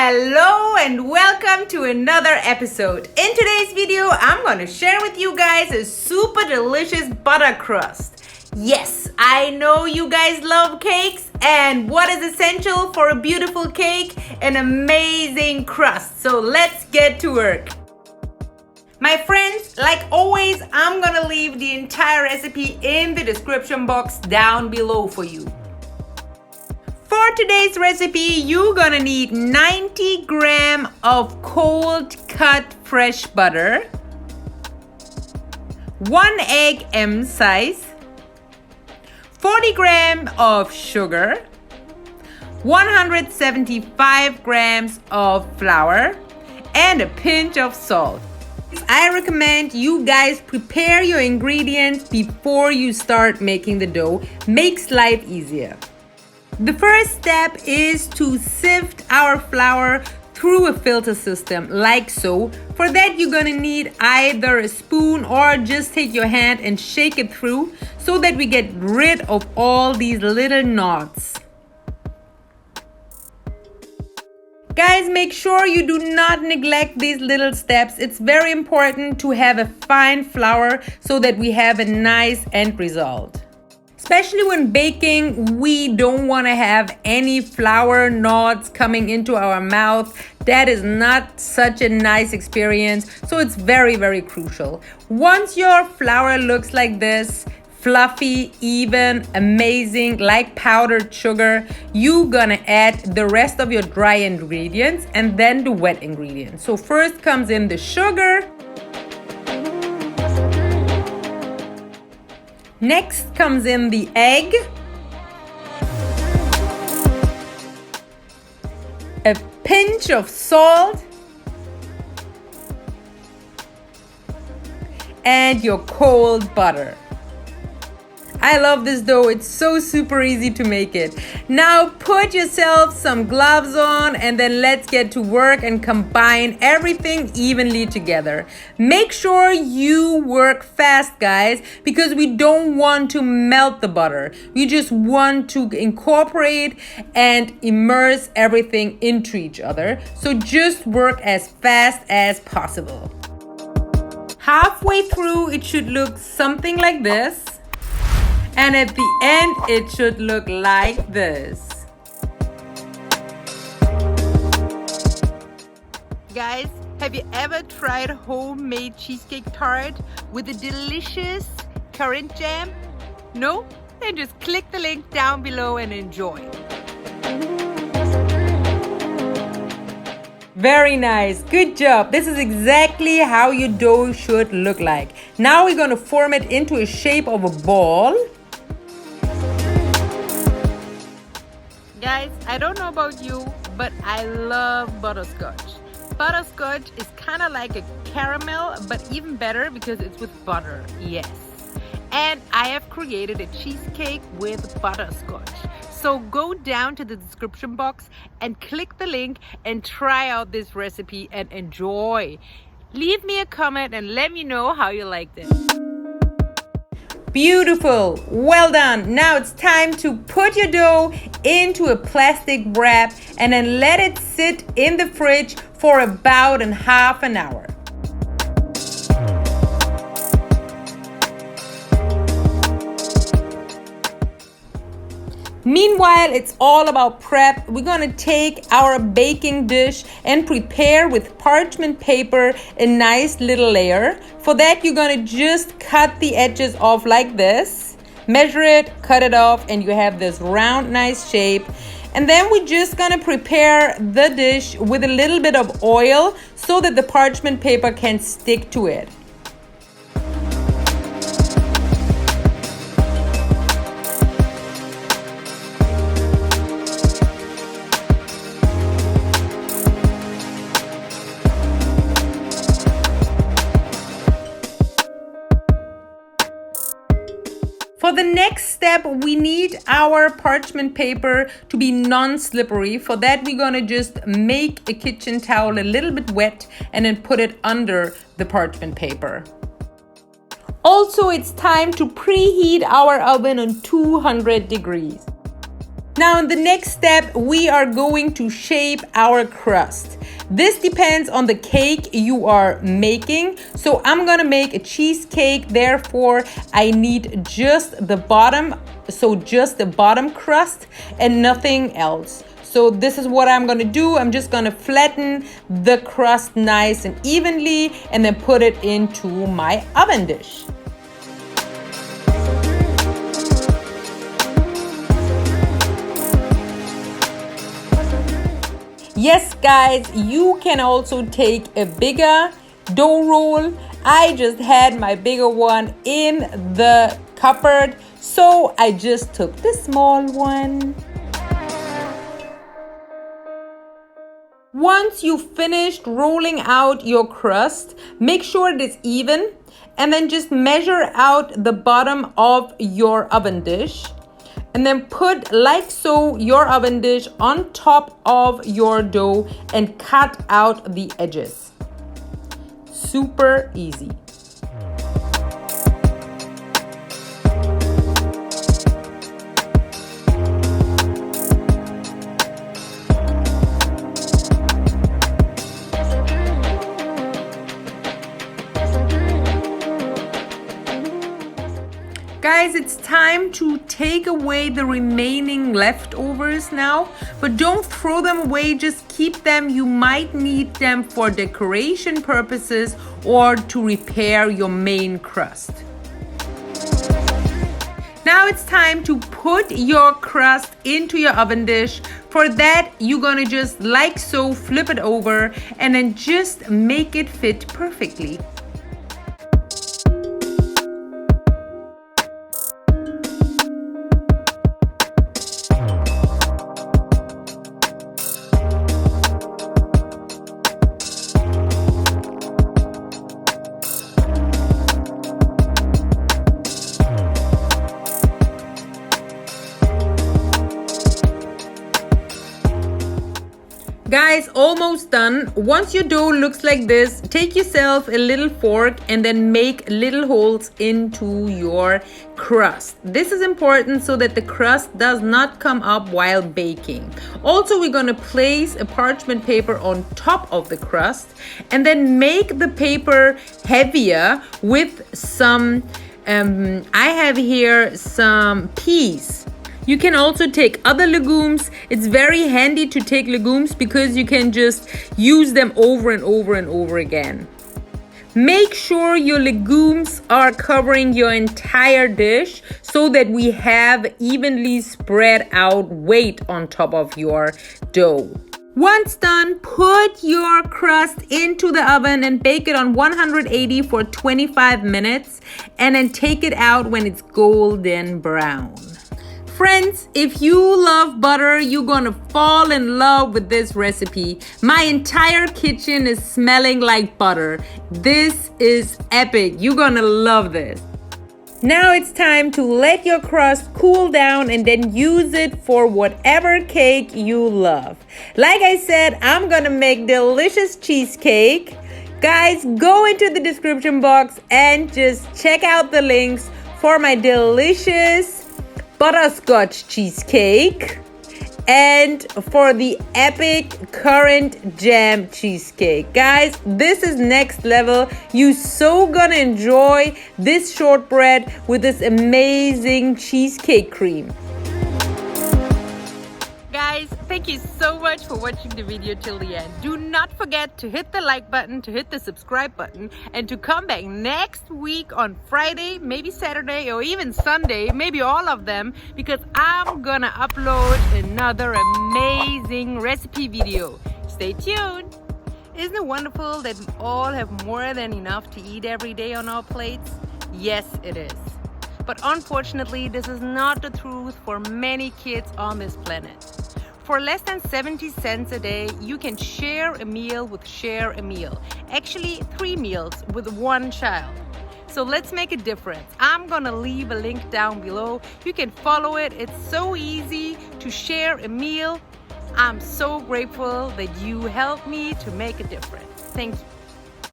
Hello and welcome to another episode. In today's video, I'm going to share with you guys a super delicious butter crust. Yes, I know you guys love cakes, and what is essential for a beautiful cake? An amazing crust. So let's get to work. My friends, like always, I'm going to leave the entire recipe in the description box down below for you. For today's recipe, you're gonna need 90 grams of cold cut fresh butter, 1 egg M size, 40 grams of sugar, 175 grams of flour, and a pinch of salt. I recommend you guys prepare your ingredients before you start making the dough. Makes life easier. The first step is to sift our flour through a filter system, like so. For that, you're gonna need either a spoon or just take your hand and shake it through so that we get rid of all these little knots. Guys, make sure you do not neglect these little steps. It's very important to have a fine flour so that we have a nice end result. Especially when baking, we don't want to have any flour knots coming into our mouth. That is not such a nice experience. So it's very, very crucial. Once your flour looks like this, fluffy, even, amazing, like powdered sugar, you're gonna add the rest of your dry ingredients and then the wet ingredients. So first comes in the sugar. Next comes in the egg, a pinch of salt, and your cold butter. I love this dough. It's so super easy to make it. Now put yourself some gloves on and then let's get to work and combine everything evenly together. Make sure you work fast, guys, because we don't want to melt the butter. We just want to incorporate and immerse everything into each other. So just work as fast as possible. Halfway through, it should look something like this. And at the end, it should look like this. Guys, have you ever tried homemade cheesecake tart with a delicious currant jam? No? Then just click the link down below and enjoy. Very nice. Good job. This is exactly how your dough should look like. Now we're going to form it into a shape of a ball. Guys, I don't know about you, but I love butterscotch. Butterscotch is kind of like a caramel, but even better because it's with butter. Yes. And I have created a cheesecake with butterscotch. So go down to the description box and click the link and try out this recipe and enjoy. Leave me a comment and let me know how you liked it. Beautiful. Well done. Now it's time to put your dough into a plastic wrap and then let it sit in the fridge for about half an hour. Meanwhile, it's all about prep. We're gonna take our baking dish and prepare with parchment paper a nice little layer. For that, you're gonna just cut the edges off like this. Measure it, cut it off, and you have this round, nice shape. And then we're just gonna prepare the dish with a little bit of oil so that the parchment paper can stick to it. For the next step, we need our parchment paper to be non-slippery. For that, we're gonna just make a kitchen towel a little bit wet and then put it under the parchment paper. Also, it's time to preheat our oven on 200 degrees. Now in the next step, we are going to shape our crust. This depends on the cake you are making. So I'm gonna make a cheesecake, therefore I need just the bottom, so just the bottom crust and nothing else. So this is what I'm gonna do. I'm just gonna flatten the crust nice and evenly and then put it into my oven dish. Yes, guys, you can also take a bigger dough roll. I just had my bigger one in the cupboard, so I just took the small one. Once you finished rolling out your crust, make sure it is even and then just measure out the bottom of your oven dish. And then put, like so, your oven dish on top of your dough and cut out the edges. Super easy. Guys, it's time to take away the remaining leftovers now, but don't throw them away, just keep them. You might need them for decoration purposes or to repair your main crust. Now it's time to put your crust into your oven dish. For that, you're gonna just like so flip it over and then just make it fit perfectly. Guys, almost done. Once your dough looks like this, take yourself a little fork and then make little holes into your crust. This is important so that the crust does not come up while baking. Also, we're going to place a parchment paper on top of the crust and then make the paper heavier with some, I have here some peas. You can also take other legumes. It's very handy to take legumes because you can just use them over and over and over again. Make sure your legumes are covering your entire dish so that we have evenly spread out weight on top of your dough. Once done, put your crust into the oven and bake it on 180 for 25 minutes and then take it out when it's golden brown. Friends, if you love butter, you're gonna fall in love with this recipe. My entire kitchen is smelling like butter. This is epic. You're gonna love this. Now it's time to let your crust cool down and then use it for whatever cake you love. Like I said, I'm gonna make delicious cheesecake. Guys, go into the description box and just check out the links for my delicious butterscotch cheesecake and for the epic currant jam cheesecake. Guys, this is next level. You so gonna enjoy this shortbread with this amazing cheesecake cream. Guys, thank you so much for watching the video till the end. Do not forget to hit the like button, to hit the subscribe button, and to come back next week on Friday, maybe Saturday, or even Sunday, maybe all of them, because I'm gonna upload another amazing recipe video. Stay tuned. Isn't it wonderful that we all have more than enough to eat every day on our plates? Yes, it is. But unfortunately, this is not the truth for many kids on this planet. For less than 70 cents a day, you can share a meal with Share a Meal. Actually, 3 meals with 1 child. So let's make a difference. I'm gonna leave a link down below. You can follow it. It's so easy to share a meal. I'm so grateful that you helped me to make a difference. Thank you.